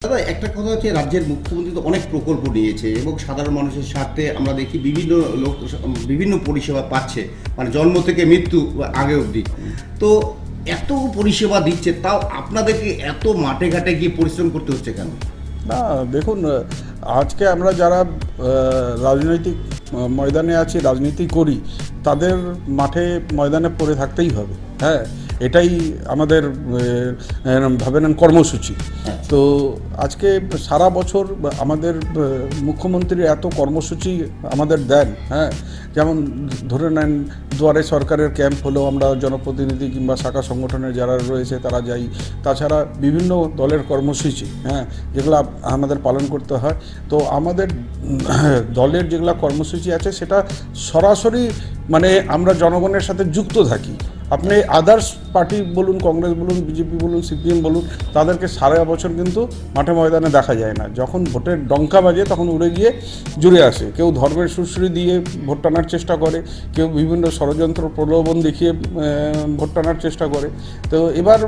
দাদা, একটা কথা হচ্ছে রাজ্যের মুখ্যমন্ত্রী তো অনেক প্রকল্প নিয়েছে এবং সাধারণ মানুষের স্বার্থে আমরা দেখি বিভিন্ন লোক বিভিন্ন পরিষেবা পাচ্ছে, মানে জন্ম থেকে মৃত্যু আগে অবধি। তো এত পরিষেবা দিচ্ছে, তাও আপনাদেরকে এত মাঠে ঘাটে গিয়ে পরিশ্রম করতে হচ্ছে কেন? না, দেখুন, আজকে আমরা যারা রাজনৈতিক ময়দানে আছি, রাজনীতি করি, তাদের মাঠে ময়দানে পড়ে থাকতেই হবে। হ্যাঁ, এটাই আমাদের ভাবে নেন কর্মসূচি। তো আজকে সারা বছর আমাদের মুখ্যমন্ত্রী এত কর্মসূচি আমাদের দেন। হ্যাঁ, যেমন ধরে নেন, দুয়ারে সরকারের ক্যাম্প হলেও আমরা জনপ্রতিনিধি কিংবা শাখা সংগঠনের যারা রয়েছে তারা যাই। তাছাড়া বিভিন্ন দলের কর্মসূচি, হ্যাঁ, যেগুলো আমাদের পালন করতে হয়। তো আমাদের দলের যেগুলো কর্মসূচি আছে সেটা সরাসরি মানে আমরা জনগণের সাথে যুক্ত থাকি। আপনি আদার্স পার্টি বলুন, কংগ্রেস বলুন, বিজেপি বলুন, সিপিএম বলুন, তাদেরকে সারা বছর কিন্তু মাঠে ময়দানে দেখা যায় না। যখন ভোটের ডঙ্কা বাজে তখন উড়ে গিয়ে জুড়ে আসে। কেউ ধর্মের সুশ্রী দিয়ে ভোট টানার চেষ্টা করে, কেউ বিভিন্ন ষড়যন্ত্র প্রলোভন দেখিয়ে ভোট টানার চেষ্টা করে। তো এবার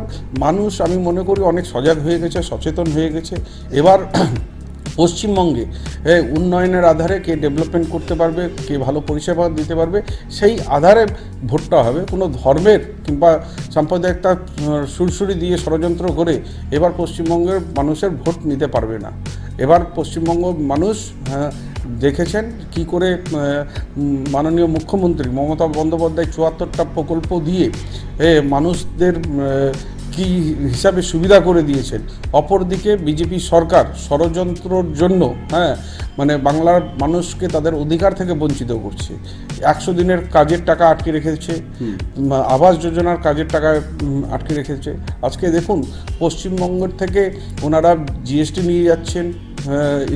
মানুষ, আমি মনে করি, অনেক সজাগ হয়ে গেছে, সচেতন হয়ে গেছে। এবার পশ্চিমবঙ্গে উন্নয়নের আধারে কে ডেভেলপমেন্ট করতে পারবে, কে ভালো পরিষেবা দিতে পারবে, সেই আধারে ভোটটা হবে। কোনো ধর্মের কিংবা সাম্প্রদায়িকতা সুরসুরি দিয়ে ষড়যন্ত্র করে এবার পশ্চিমবঙ্গের মানুষের ভোট নিতে পারবে না। এবার পশ্চিমবঙ্গ মানুষ দেখেছেন কি করে মাননীয় মুখ্যমন্ত্রী মমতা বন্দ্যোপাধ্যায় ৭৪টা প্রকল্প দিয়ে মানুষদের কি হিসাবে সুবিধা করে দিয়েছেন। অপরদিকে বিজেপি সরকার ষড়যন্ত্রর জন্য মানে বাংলার মানুষকে তাদের অধিকার থেকে বঞ্চিত করছে। ১০০ দিনের কাজের টাকা আটকে রেখেছে, আবাস যোজনার কাজের টাকা আটকে রেখেছে। আজকে দেখুন, পশ্চিমবঙ্গের থেকে ওনারা জিএসটি নিয়ে যাচ্ছেন,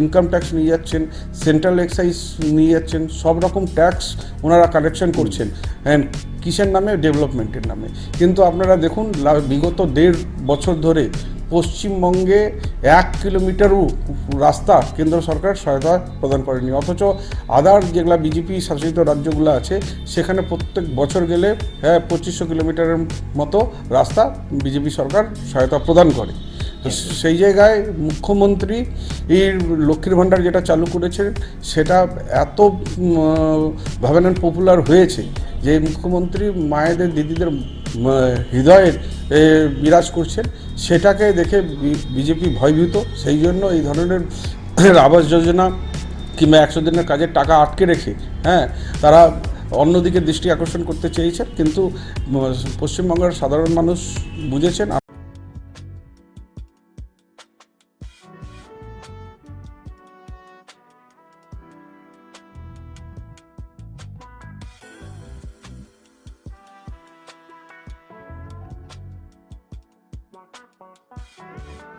ইনকাম ট্যাক্স নিয়ে যাচ্ছেন, সেন্ট্রাল এক্সাইজ নিয়ে যাচ্ছেন, সব রকম ট্যাক্স ওনারা কালেকশন করছেন। কিসের নামে? ডেভেলপমেন্টের নামে। কিন্তু আপনারা দেখুন, বিগত ১.৫ বছর ধরে পশ্চিমবঙ্গে ১ কিলোমিটারও রাস্তা কেন্দ্র সরকার সহায়তা প্রদান করেনি। অথচ আদার যেগুলো বিজেপি শাসিত রাজ্যগুলো আছে সেখানে প্রত্যেক বছর গেলে ২৫০০ কিলোমিটারের মতো রাস্তা বিজেপি সরকার সহায়তা প্রদান করে। তো সেই জায়গায় মুখ্যমন্ত্রী এর লক্ষ্মীর ভাণ্ডার যেটা চালু করেছেন সেটা এত ভাবেন পপুলার হয়েছে যে মুখ্যমন্ত্রী মায়েদের, দিদিদের হৃদয়ে বিরাজ করছেন। সেটাকে দেখে বিজেপি ভয়ভীত। সেই জন্য এই ধরনের আবাস যোজনা কিংবা ১০০ দিনের কাজের টাকা আটকে রেখে তারা অন্যদিকে দৃষ্টি আকর্ষণ করতে চেয়েছেন। কিন্তু পশ্চিমবঙ্গের সাধারণ মানুষ বুঝেছেন। Bye.